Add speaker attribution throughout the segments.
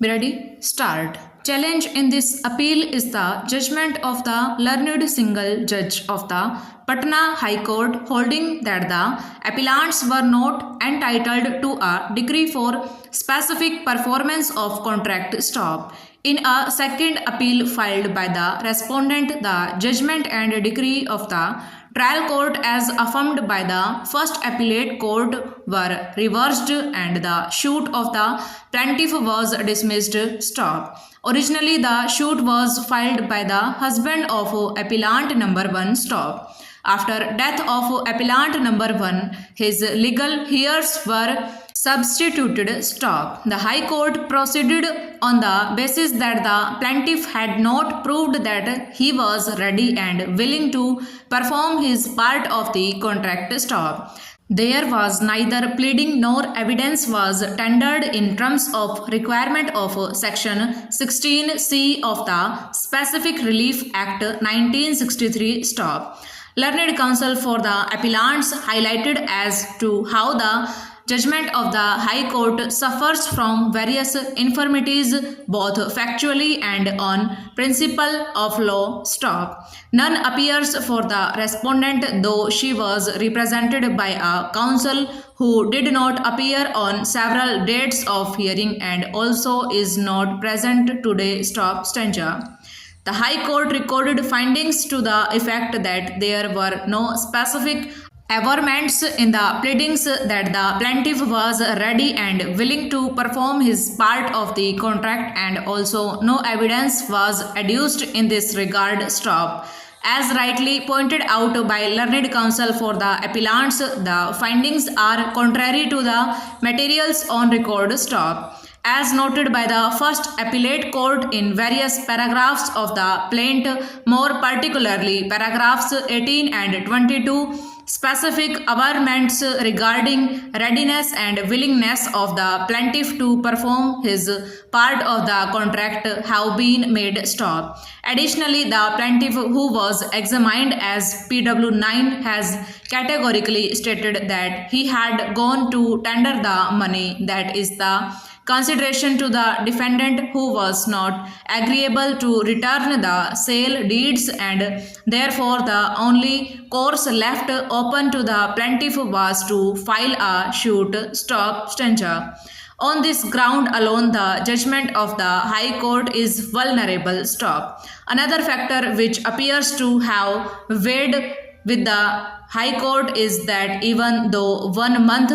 Speaker 1: Ready? Start. Challenge in this appeal is the judgment of the learned single judge of the Patna High Court holding that the appellants were not entitled to a decree for specific performance of contract stop. In a second appeal filed by the respondent, the judgment and decree of the trial court as affirmed by the first appellate court were reversed and the suit of the plaintiff was dismissed. Stop. Originally the suit was filed by the husband of appellant number 1. Stop. After death of appellant number 1, his legal heirs were substituted. Stop. The High Court proceeded on the basis that the plaintiff had not proved that he was ready and willing to perform his part of the contract. Stop. There was neither pleading nor evidence was tendered in terms of requirement of Section 16C of the Specific Relief Act 1963. Stop. Learned counsel for the appellants highlighted as to how the judgment of the High Court suffers from various infirmities both factually and on principle of law. Stop. None appears for the respondent, though she was represented by a counsel who did not appear on several dates of hearing and also is not present today. Stop. Stanza. The High Court recorded findings to the effect that there were no specific averments in the pleadings that the plaintiff was ready and willing to perform his part of the contract and also no evidence was adduced in this regard. Stop. As rightly pointed out by learned counsel for the appellants, the findings are contrary to the materials on record. Stop. As noted by the first appellate court in various paragraphs of the plaint, more particularly paragraphs 18 and 22, specific averments regarding readiness and willingness of the plaintiff to perform his part of the contract have been made. Stop. Additionally, the plaintiff, who was examined as PW9, has categorically stated that he had gone to tender the money, that is the consideration, to the defendant, who was not agreeable to return the sale deeds, and therefore the only course left open to the plaintiff was to file a suit. Stop. Stanza. On this ground alone, the judgment of the High Court is vulnerable. Stop. Another factor which appears to have weighed with the High Court is that even though 1 month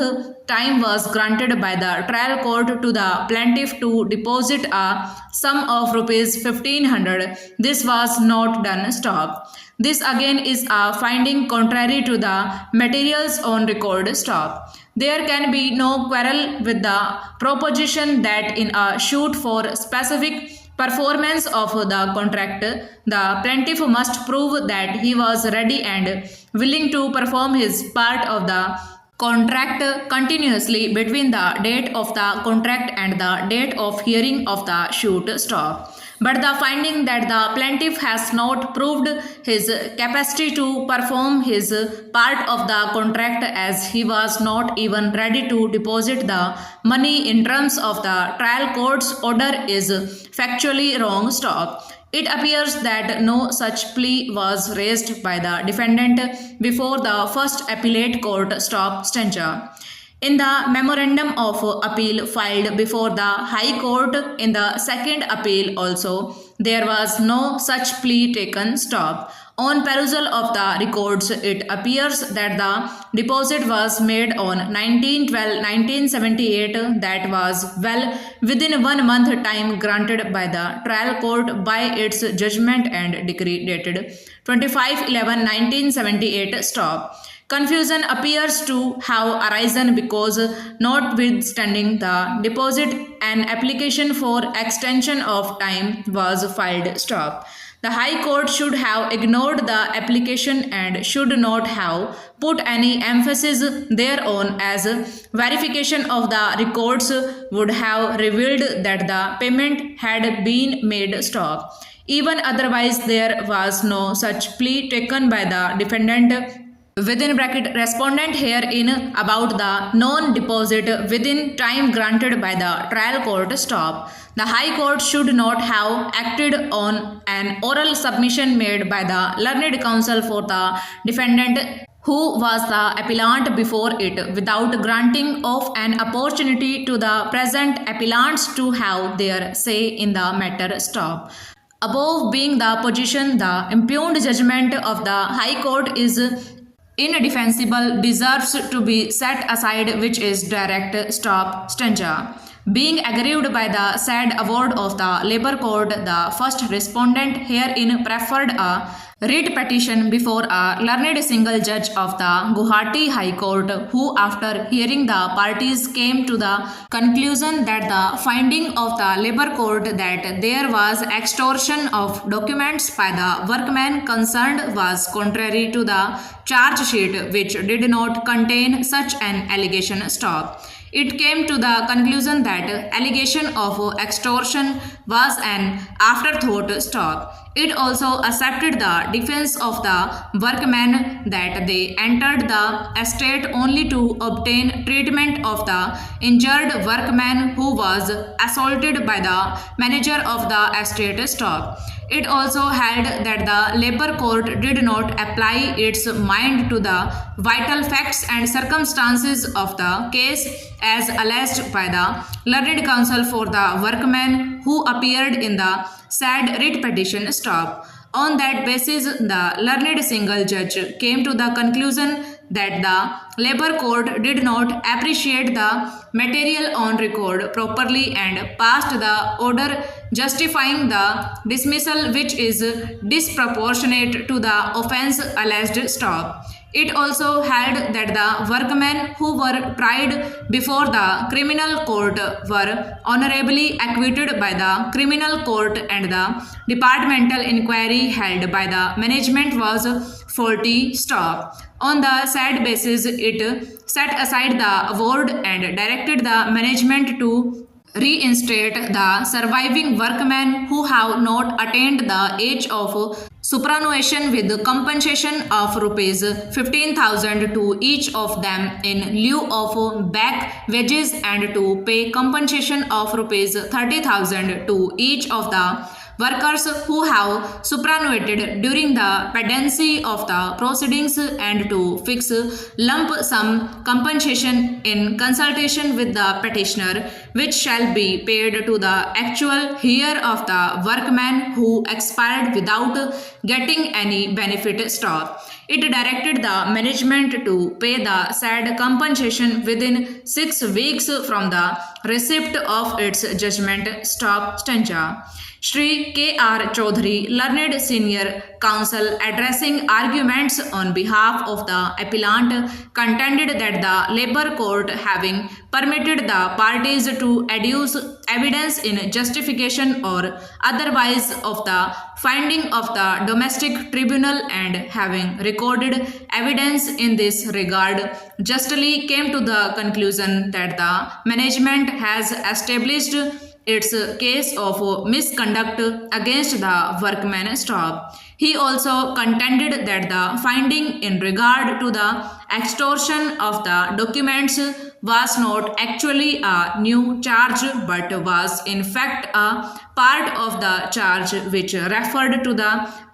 Speaker 1: time was granted by the trial court to the plaintiff to deposit a sum of rupees 1500, this was not done. Stop. This again is a finding contrary to the materials on record. Stop. There can be no quarrel with the proposition that in a suit for specific performance of the contract, the plaintiff must prove that he was ready and willing to perform his part of the contract continuously between the date of the contract and the date of hearing of the suit. Stop. But the finding that the plaintiff has not proved his capacity to perform his part of the contract, as he was not even ready to deposit the money in terms of the trial court's order, is factually wrong. Stop. It appears that no such plea was raised by the defendant before the first appellate court. Stop. Stanza. In the memorandum of appeal filed before the High Court in the second appeal also, there was no such plea taken. Stop. On perusal of the records, it appears that the deposit was made on 19/12/1978, that was well within 1 month time granted by the trial court by its judgment and decree dated 25/11/1978. Stop. Confusion appears to have arisen because, notwithstanding the deposit, an application for extension of time was filed. Stop. The High Court should have ignored the application and should not have put any emphasis thereon, as verification of the records would have revealed that the payment had been made. Stop. Even otherwise, there was no such plea taken by the defendant within bracket respondent herein about the non-deposit within time granted by the trial court stop. The High Court should not have acted on an oral submission made by the learned counsel for the defendant who was the appellant before it without granting of an opportunity to the present appellants to have their say in the matter stop. Above being the position, the impugned judgment of the High Court is indefensible, deserves to be set aside, which is direct stop stanza. Being aggrieved by the said award of the Labour Court, the first respondent herein preferred a writ petition before a learned single judge of the Guwahati High Court, who after hearing the parties came to the conclusion that the finding of the Labour Court that there was extortion of documents by the workmen concerned was contrary to the charge sheet, which did not contain such an allegation stop. It came to the conclusion that allegation of extortion was an afterthought stop. It also accepted the defense of the workmen that they entered the estate only to obtain treatment of the injured workman who was assaulted by the manager of the estate stop. It also held that the Labour Court did not apply its mind to the vital facts and circumstances of the case as alleged by the learned counsel for the workmen who appeared in the said writ petition stop. On that basis, the learned single judge came to the conclusion that the Labour Court did not appreciate the material on record properly and passed the order justifying the dismissal, which is disproportionate to the offence alleged stop. It also held that the workmen who were tried before the criminal court were honorably acquitted by the criminal court and the departmental inquiry held by the management was faulty stop. On the said basis, it set aside the award and directed the management to reinstate the surviving workmen who have not attained the age of superannuation with compensation of rupees 15,000 to each of them in lieu of back wages and to pay compensation of rupees 30,000 to each of the workers who have superannuated during the pendency of the proceedings and to fix lump sum compensation in consultation with the petitioner, which shall be paid to the actual heir of the workman who expired without getting any benefit stop. It directed the management to pay the said compensation within 6 weeks from the receipt of its judgment stop stanza. Shri K.R. Chaudhary, learned senior counsel, addressing arguments on behalf of the appellant, contended that the Labour Court, having permitted the parties to adduce evidence in justification or otherwise of the finding of the domestic tribunal and having recorded evidence in this regard, justly came to the conclusion that the management has established its case of misconduct against the workman stop. He also contended that the finding in regard to the extortion of the documents was not actually a new charge but was in fact a part of the charge which referred to the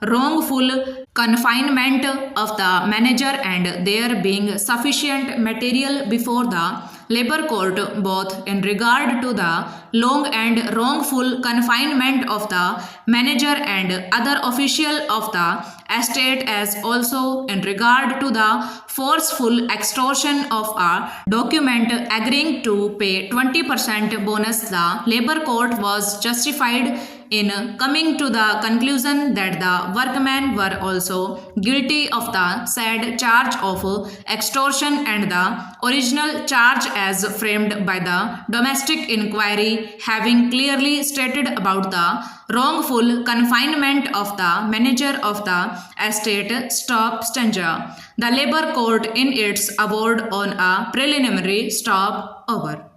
Speaker 1: wrongful confinement of the manager and there being sufficient material before the Labour Court both in regard to the long and wrongful confinement of the manager and other official of the estate as also in regard to the forceful extortion of a document agreeing to pay 20% bonus. The Labour Court was justified in coming to the conclusion that the workmen were also guilty of the said charge of extortion and the original charge as framed by the domestic inquiry having clearly stated about the wrongful confinement of the manager of the estate stop stanza. The Labour Court in its award on a preliminary stop over.